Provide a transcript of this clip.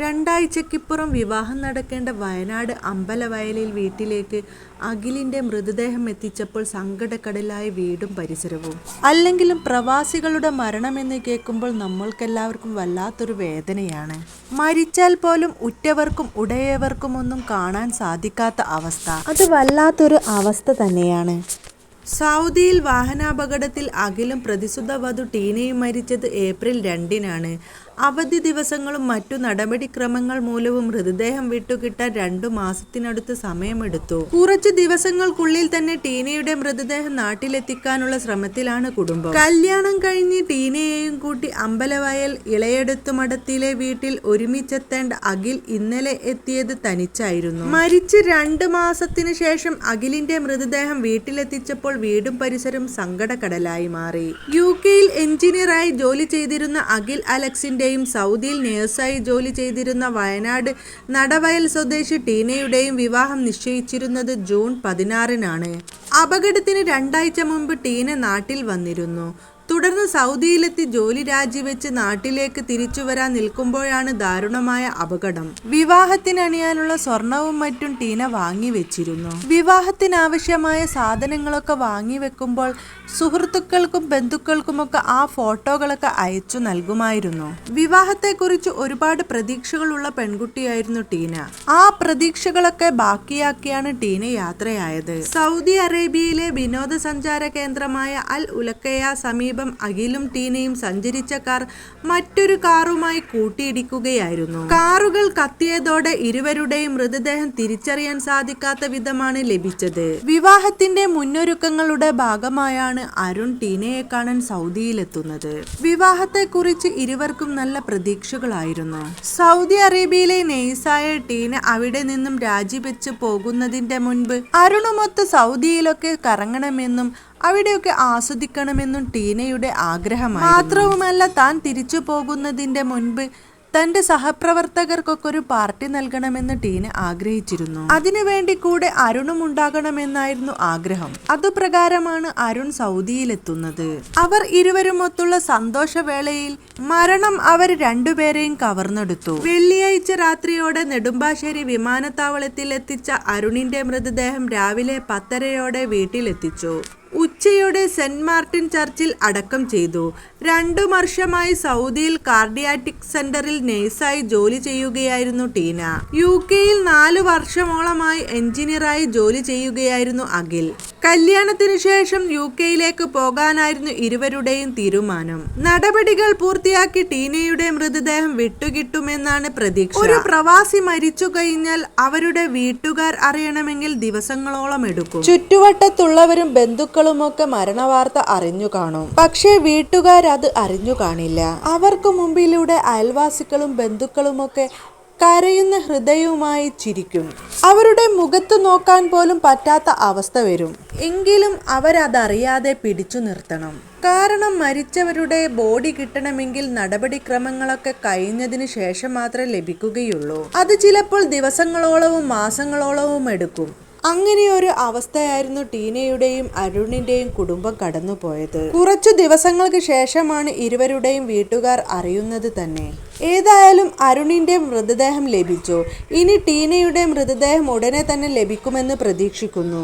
രണ്ടാഴ്ചയ്ക്കിപ്പുറം വിവാഹം നടക്കേണ്ട വയനാട് അമ്പലവയലിൽ വീട്ടിലേക്ക് അഖിലിന്റെ മൃതദേഹം എത്തിച്ചപ്പോൾ സങ്കടക്കടലായി വീടും പരിസരവും. അല്ലെങ്കിലും പ്രവാസികളുടെ മരണമെന്ന് കേൾക്കുമ്പോൾ നമ്മൾക്കെല്ലാവർക്കും വല്ലാത്തൊരു വേദനയാണ്. മരിച്ചാൽ പോലും ഉറ്റവർക്കും ഉടയവർക്കും ഒന്നും കാണാൻ സാധിക്കാത്ത അവസ്ഥ, അത് വല്ലാത്തൊരു അവസ്ഥ തന്നെയാണ്. സൗദിയിൽ വാഹനാപകടത്തിൽ അഖിലും പ്രതിസുത വധു ടീനയും മരിച്ചത് ഏപ്രിൽ 2-നാണ്. അവധി ദിവസങ്ങളും മറ്റു നടപടിക്രമങ്ങൾ മൂലവും മൃതദേഹം വിട്ടുകിട്ടാൻ 2 മാസത്തിനടുത്ത് സമയമെടുത്തു. കുറച്ചു ദിവസങ്ങൾക്കുള്ളിൽ തന്നെ ടീനയുടെ മൃതദേഹം നാട്ടിലെത്തിക്കാനുള്ള ശ്രമത്തിലാണ് കുടുംബം. കല്യാണം കഴിഞ്ഞ് ടീനയെയും കൂട്ടി അമ്പലവയൽ ഇളയടത്തുമഠത്തിലെ വീട്ടിൽ ഒരുമിച്ചെത്തേണ്ട അഖിൽ ഇന്നലെ എത്തിയത് തനിച്ചായിരുന്നു. മരിച്ച് 2 മാസത്തിന് ശേഷം അഖിലിന്റെ മൃതദേഹം വീട്ടിലെത്തിച്ചപ്പോൾ വീടും പരിസരവും സങ്കടക്കടലായി മാറി. UK-യിൽ എഞ്ചിനീയറായി ജോലി ചെയ്തിരുന്ന അഖിൽ അലക്സിന്റെയും സൗദിയിൽ നഴ്സായി ജോലി ചെയ്തിരുന്ന വയനാട് നടവയൽ സ്വദേശി ടീനയുടെയും വിവാഹം നിശ്ചയിച്ചിരുന്നത് ജൂൺ 16-നാണ്. അപകടത്തിന് 2 ആഴ്ച മുമ്പ് ടീന നാട്ടിൽ വന്നിരുന്നു. തുടർന്ന് സൗദിയിലെത്തി ജോലി രാജിവെച്ച് നാട്ടിലേക്ക് തിരിച്ചുവരാൻ നിൽക്കുമ്പോഴാണ് ദാരുണമായ അപകടം. വിവാഹത്തിനണിയാനുള്ള സ്വർണവും മറ്റും ടീന വാങ്ങിവെച്ചിരുന്നു. വിവാഹത്തിനാവശ്യമായ സാധനങ്ങളൊക്കെ വാങ്ങിവെക്കുമ്പോൾ സുഹൃത്തുക്കൾക്കും ബന്ധുക്കൾക്കുമൊക്കെ ആ ഫോട്ടോകളൊക്കെ അയച്ചു നൽകുമായിരുന്നു. വിവാഹത്തെക്കുറിച്ച് ഒരുപാട് പ്രതീക്ഷകളുള്ള പെൺകുട്ടിയായിരുന്നു ടീന. ആ പ്രതീക്ഷകളൊക്കെ ബാക്കിയാക്കിയാണ് ടീന യാത്രയായത്. സൗദി അറേബ്യയിലെ വിനോദസഞ്ചാര കേന്ദ്രമായ അൽ ഉലക്കയ സമീപം അഖിലും ടീനയും സഞ്ചരിച്ച കാർ മറ്റൊരു കാറുമായി കൂട്ടിയിടിക്കുകയായിരുന്നു. കാറുകൾ കത്തിയതോടെ ഇരുവരുടെയും മൃതദേഹം തിരിച്ചറിയാൻ സാധിക്കാത്ത വിധമാണ് ലഭിച്ചത്. വിവാഹത്തിന്റെ മുന്നൊരുക്കങ്ങളുടെ ഭാഗമായാണ് അരുൺ ടീനയെ കാണാൻ സൗദിയിലെത്തുന്നത്. വിവാഹത്തെക്കുറിച്ച് ഇരുവർക്കും നല്ല പ്രതീക്ഷകളായിരുന്നു. സൗദി അറേബ്യയിലെ നെയ്സായ ടീന അവിടെ നിന്നും രാജിവെച്ച് പോകുന്നതിന്റെ മുൻപ് അരുണുമൊത്ത് സൗദിയിലൊക്കെ കറങ്ങണമെന്നും അവിടെയൊക്കെ ആസ്വദിക്കണമെന്നും ടീനയുടെ ആഗ്രഹമായി. മാത്രവുമല്ല, താൻ തിരിച്ചു പോകുന്നതിന്റെ മുൻപ് തന്റെ സഹപ്രവർത്തകർക്കൊക്കെ ഒരു പാർട്ടി നൽകണമെന്ന് ടീന ആഗ്രഹിച്ചിരുന്നു. അതിനുവേണ്ടി കൂടെ അരുണും ഉണ്ടാകണമെന്നായിരുന്നു ആഗ്രഹം. അതുപ്രകാരമാണ് അരുൺ സൗദിയിലെത്തുന്നത്. അവർ ഇരുവരുമൊത്തുള്ള സന്തോഷവേളയിൽ മരണം അവർ രണ്ടുപേരെയും കവർന്നെടുത്തു. വെള്ളിയാഴ്ച രാത്രിയോടെ നെടുമ്പാശ്ശേരി വിമാനത്താവളത്തിൽ എത്തിച്ച അരുണിന്റെ മൃതദേഹം രാവിലെ 10:30-ഓടെ വീട്ടിലെത്തിച്ചു. ഉച്ചയോടെ സെന്റ് മാർട്ടിൻ ചർച്ചിൽ അടക്കം ചെയ്തു. 2 വർഷമായി സൗദിയിൽ കാർഡിയാറ്റിക് സെന്ററിൽ നഴ്സായി ജോലി ചെയ്യുകയായിരുന്നു ടീന. UK-യിൽ 4 വർഷമോളമായി എഞ്ചിനീയറായി ജോലി ചെയ്യുകയായിരുന്നു അഖിൽ. കല്യാണത്തിനു ശേഷം UK-യിലേക്ക് പോകാനായിരുന്നു ഇരുവരുടെയും തീരുമാനം. നടപടികൾ പൂർത്തിയാക്കി ടീനയുടെ മൃതദേഹം വിട്ടുകിട്ടുമെന്നാണ് പ്രതീക്ഷ. ഒരു പ്രവാസി മരിച്ചു കഴിഞ്ഞാൽ അവരുടെ വീട്ടുകാർ അറിയണമെങ്കിൽ ദിവസങ്ങളോളം എടുക്കും. ചുറ്റുവട്ടത്തുള്ളവരും ബന്ധുക്കളുമൊക്കെ മരണവാർത്ത അറിഞ്ഞു കാണും. പക്ഷേ വീട്ടുകാർ അത് അറിഞ്ഞു കാണില്ല. അവർക്ക് മുമ്പിലൂടെ അയൽവാസികളും ബന്ധുക്കളുമൊക്കെ കരയുന്ന ഹൃദയവുമായി ചിരിക്കും. അവരുടെ മുഖത്ത് നോക്കാൻ പോലും പറ്റാത്ത അവസ്ഥ വരും. എങ്കിലും അവരതറിയാതെ പിടിച്ചു നിർത്തണം. കാരണം മരിച്ചവരുടെ ബോഡി കിട്ടണമെങ്കിൽ നടപടിക്രമങ്ങളൊക്കെ കഴിഞ്ഞതിന് ശേഷം മാത്രമേ ലഭിക്കുകയുള്ളൂ. അത് ചിലപ്പോൾ ദിവസങ്ങളോളവും മാസങ്ങളോളവും എടുക്കും. അങ്ങനെയൊരു അവസ്ഥയായിരുന്നു ടീനയുടെയും അരുണിന്റെയും കുടുംബം കടന്നുപോയത്. കുറച്ചു ദിവസങ്ങൾക്ക് ശേഷമാണ് ഇരുവരുടെയും വീട്ടുകാർ അറിയുന്നത് തന്നെ. ഏതായാലും അരുണിന്റെ മൃതദേഹം ലഭിച്ചു. ഇനി ടീനയുടെ മൃതദേഹം ഉടനെ തന്നെ ലഭിക്കുമെന്ന് പ്രതീക്ഷിക്കുന്നു.